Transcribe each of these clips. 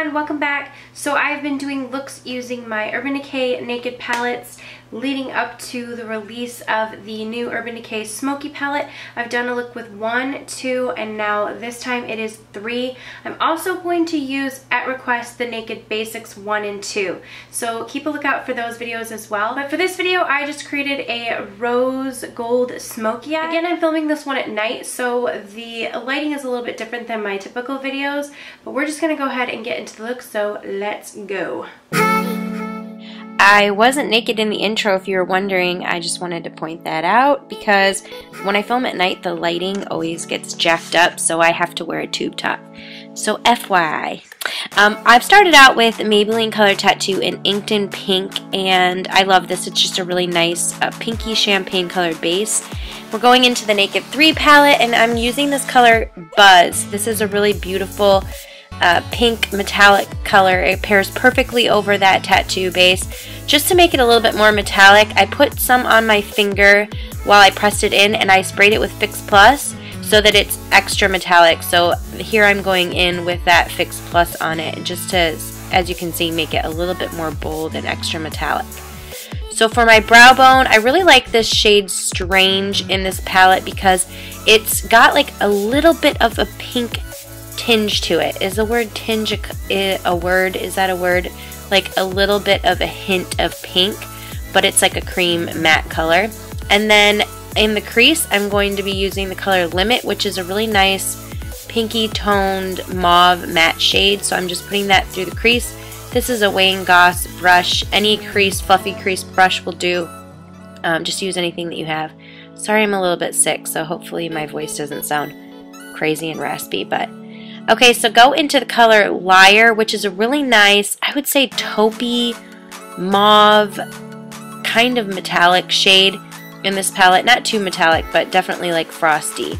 everyone, welcome back. So I've been doing looks using my Urban Decay Naked palettes leading up to the release of the new Urban Decay Smoky Palette. I've done a look with 1, 2, and now this time it is 3. I'm also going to use, at request, the Naked Basics 1 and 2. So keep a lookout for those videos as well. But for this video, I just created a rose gold smoky eye. Again, I'm filming this one at night, so the lighting is a little bit different than my typical videos. But we're just going to go ahead and get into the look, so let's go. I wasn't naked in the intro, if you were wondering. I just wanted to point that out because when I film at night, the lighting always gets jacked up, so I have to wear a tube top. So FYI. I've started out with Maybelline Color Tattoo in Inked in Pink, and I love this. It's just a really nice pinky champagne colored base. We're going into the Naked3 palette, and I'm using this color Buzz. This is a really beautiful pink metallic color. It pairs perfectly over that tattoo base. Just to make it a little bit more metallic, I put some on my finger while I pressed it in, and I sprayed it with BBPlus so that it's extra metallic. So here I'm going in with that BBPlus on it, just to, as you can see, make it a little bit more bold and extra metallic. So for my brow bone, I really like this shade Strange in this palette because it's got like a little bit of a pink tinge to it. Is the word tinge a word? Is that a word? Like a little bit of a hint of pink, but it's like a cream matte color. And then in the crease, I'm going to be using the color Limit, which is a really nice pinky toned mauve matte shade. So I'm just putting that through the crease. This is a Wayne Goss brush. Any crease, fluffy crease brush will do. Just use anything that you have. Sorry, I'm a little bit sick, so hopefully my voice doesn't sound crazy and raspy, but okay, so go into the color Liar, which is a really nice, I would say taupey, mauve, kind of metallic shade in this palette. Not too metallic, but definitely like frosty.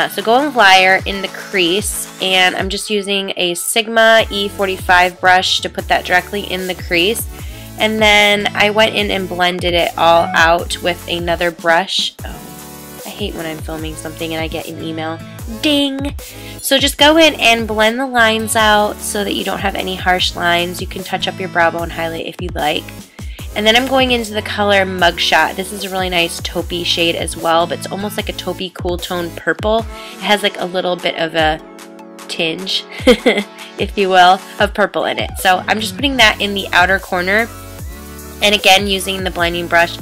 So go with Liar in the crease, and I'm just using a Sigma E45 brush to put that directly in the crease. And then I went in and blended it all out with another brush. Oh, I hate when I'm filming something and I get an email. Ding! So just go in and blend the lines out so that you don't have any harsh lines. You can touch up your brow bone highlight if you'd like. And then I'm going into the color Mugshot. This is a really nice taupey shade as well, but it's almost like a taupey cool tone purple. It has like a little bit of a tinge, if you will, of purple in it. So I'm just putting that in the outer corner, and again using the blending brush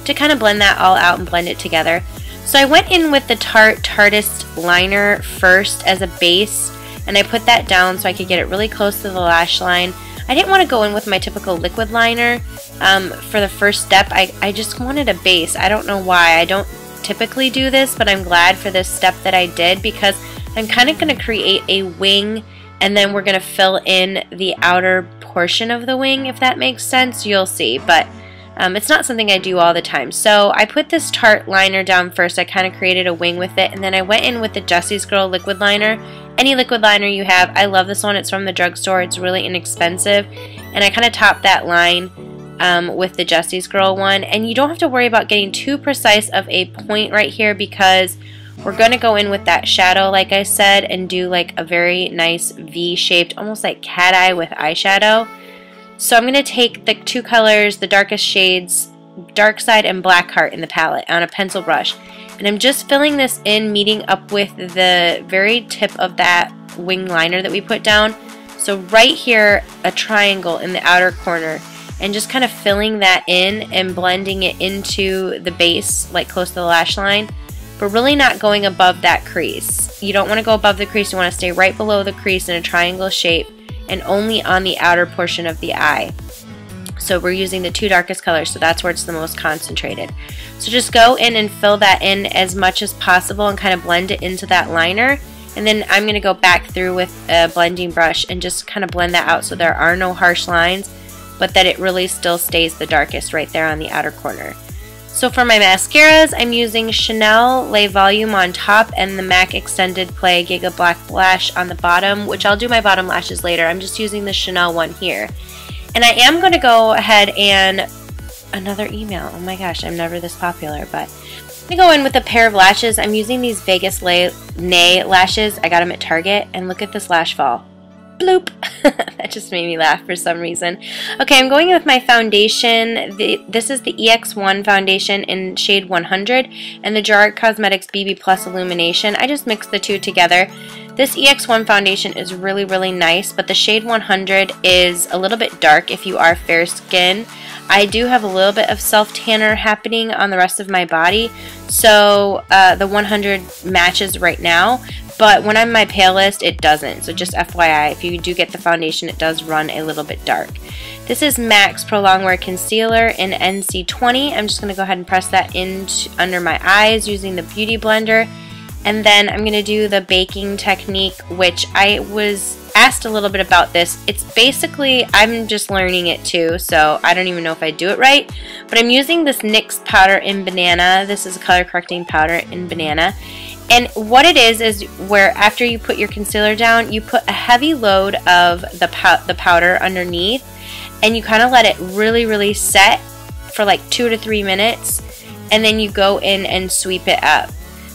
to kind of blend that all out and blend it together. So I went in with the Tarte Tartist liner first as a base, and I put that down so I could get it really close to the lash line. I didn't want to go in with my typical liquid liner for the first step. I just wanted a base. I don't know why. I don't typically do this, but I'm glad for this step that I did because I'm kind of going to create a wing, and then we're going to fill in the outer portion of the wing, if that makes sense. You'll see, but it's not something I do all the time. So I put this Tarte liner down first. I kind of created a wing with it, and then I went in with the Jessie's Girl liquid liner. Any liquid liner you have. I love this one. It's from the drugstore. It's really inexpensive. And I kind of topped that line with the Jessie's Girl one. And you don't have to worry about getting too precise of a point right here because we're going to go in with that shadow, like I said, and do like a very nice V-shaped, almost like cat eye with eyeshadow. So I'm going to take the two colors, the darkest shades, Dark Side and Blackheart in the palette on a pencil brush. And I'm just filling this in, meeting up with the very tip of that wing liner that we put down. So right here, a triangle in the outer corner. And just kind of filling that in and blending it into the base, like close to the lash line. But really not going above that crease. You don't want to go above the crease. You want to stay right below the crease in a triangle shape, and only on the outer portion of the eye. So we're using the two darkest colors, so that's where it's the most concentrated. So just go in and fill that in as much as possible and kind of blend it into that liner. And then I'm going to go back through with a blending brush and just kind of blend that out so there are no harsh lines, but that it really still stays the darkest right there on the outer corner. So for my mascaras, I'm using Chanel Lay Volume on top and the MAC Extended Play Giga Black Lash on the bottom, which I'll do my bottom lashes later. I'm just using the Chanel one here. And I am going to go ahead and, another email, oh my gosh, I'm never this popular, but I'm going to go in with a pair of lashes. I'm using these Vegas Nay lashes. I got them at Target, and look at this lash fall. Bloop. That just made me laugh for some reason. Okay, I'm going in with my foundation. This is the EX1 Foundation in shade 100 and the Gerard Cosmetics BBPlus Illumination. I just mixed the two together. This EX1 foundation is really, really nice, but the shade 100 is a little bit dark if you are fair skin. I do have a little bit of self-tanner happening on the rest of my body, so the 100 matches right now, but when I'm my palest, it doesn't. So just FYI, if you do get the foundation, it does run a little bit dark. This is MAC's Prolongwear Concealer in NC20. I'm just going to go ahead and press that in under my eyes using the Beauty Blender. And then I'm going to do the baking technique, which I was asked a little bit about this. It's basically, I'm just learning it too, so I don't even know if I do it right. But I'm using this NYX powder in Banana. This is a color correcting powder in Banana. And what it is where after you put your concealer down, you put a heavy load of the powder underneath, and you kind of let it really, really set for like 2 to 3 minutes, and then you go in and sweep it up.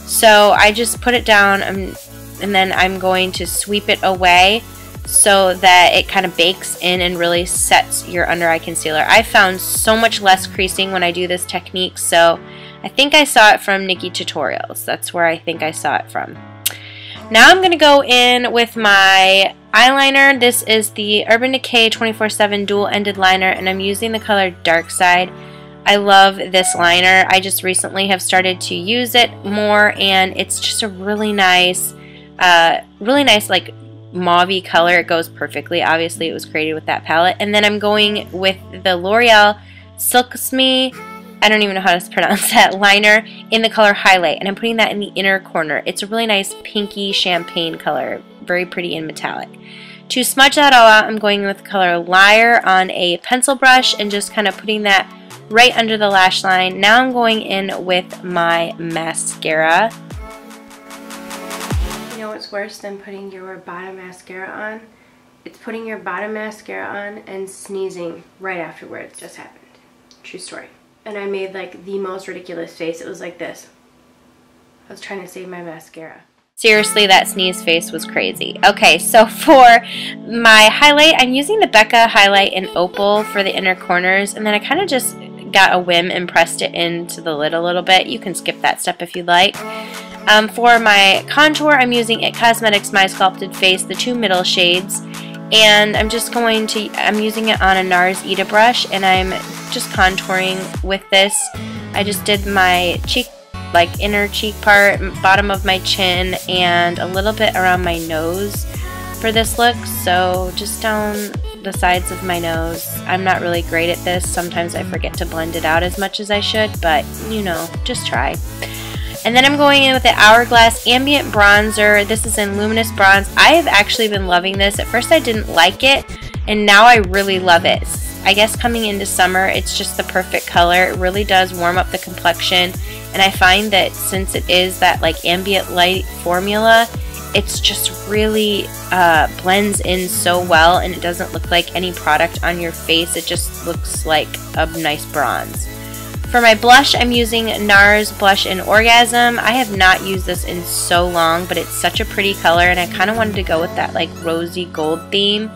So I just put it down and then I'm going to sweep it away so that it kind of bakes in and really sets your under eye concealer. I found so much less creasing when I do this technique, so I think I saw it from Nikki Tutorials. That's where I think I saw it from. Now I'm going to go in with my eyeliner. This is the Urban Decay 24/7 Dual Ended Liner, and I'm using the color Dark Side. I love this liner. I just recently have started to use it more, and it's just a really nice like mauve-y color. It goes perfectly. Obviously, it was created with that palette. And then I'm going with the L'Oreal Silks Me, I don't even know how to pronounce that, liner in the color Highlight, and I'm putting that in the inner corner. It's a really nice pinky champagne color, very pretty and metallic. To smudge that all out, I'm going with the color Liar on a pencil brush and just kind of putting that right under the lash line. Now I'm going in with my mascara. You know what's worse than putting your bottom mascara on? It's putting your bottom mascara on and sneezing right afterwards. Just happened. True story. And I made like the most ridiculous face. It was like this. I was trying to save my mascara. Seriously, that sneeze face was crazy. Okay, so for my highlight, I'm using the Becca highlight in Opal for the inner corners, and then I kind of just got a whim and pressed it into the lid a little bit. You can skip that step if you'd like. For my contour, I'm using IT Cosmetics My Sculpted Face, the 2 middle shades, and I'm using it on a NARS Ita brush, and I'm just contouring with this. I just did my cheek, like inner cheek part, bottom of my chin, and a little bit around my nose for this look, so just down the sides of my nose. I'm not really great at this. Sometimes I forget to blend it out as much as I should, but you know, just try. And then I'm going in with the Hourglass Ambient Bronzer. This is in Luminous Bronze. I have actually been loving this. At first I didn't like it, and now I really love it. I guess coming into summer, it's just the perfect color. It really does warm up the complexion, and I find that since it is that like ambient light formula, it's just really blends in so well, and it doesn't look like any product on your face. It just looks like a nice bronze. For my blush, I'm using NARS Blush in Orgasm. I have not used this in so long, but it's such a pretty color, and I kind of wanted to go with that like rosy gold theme.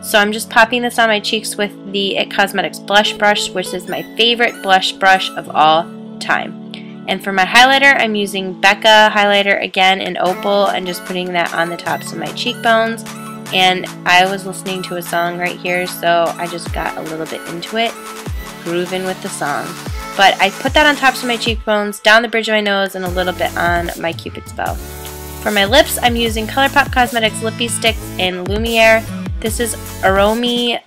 So I'm just popping this on my cheeks with the IT Cosmetics Blush Brush, which is my favorite blush brush of all time. And for my highlighter, I'm using Becca highlighter again in Opal and just putting that on the tops of my cheekbones. And I was listening to a song right here, so I just got a little bit into it, grooving with the song. But I put that on tops of my cheekbones, down the bridge of my nose, and a little bit on my Cupid's bow. For my lips, I'm using Colourpop Cosmetics Lippie Stick in Lumiere. This is Aromi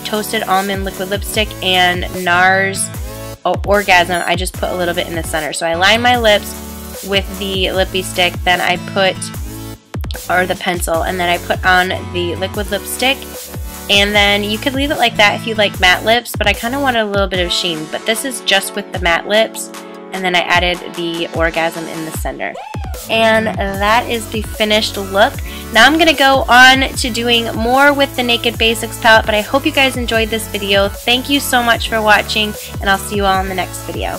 Toasted Almond Liquid Lipstick and NARS Orgasm. I just put a little bit in the center. So I line my lips with the Lippie Stick, then I put, or the pencil, and then I put on the liquid lipstick. And then you could leave it like that if you like matte lips, but I kind of wanted a little bit of sheen. But this is just with the matte lips, and then I added the Orgasm in the center. And that is the finished look. Now I'm going to go on to doing more with the Naked Basics palette, but I hope you guys enjoyed this video. Thank you so much for watching, and I'll see you all in the next video.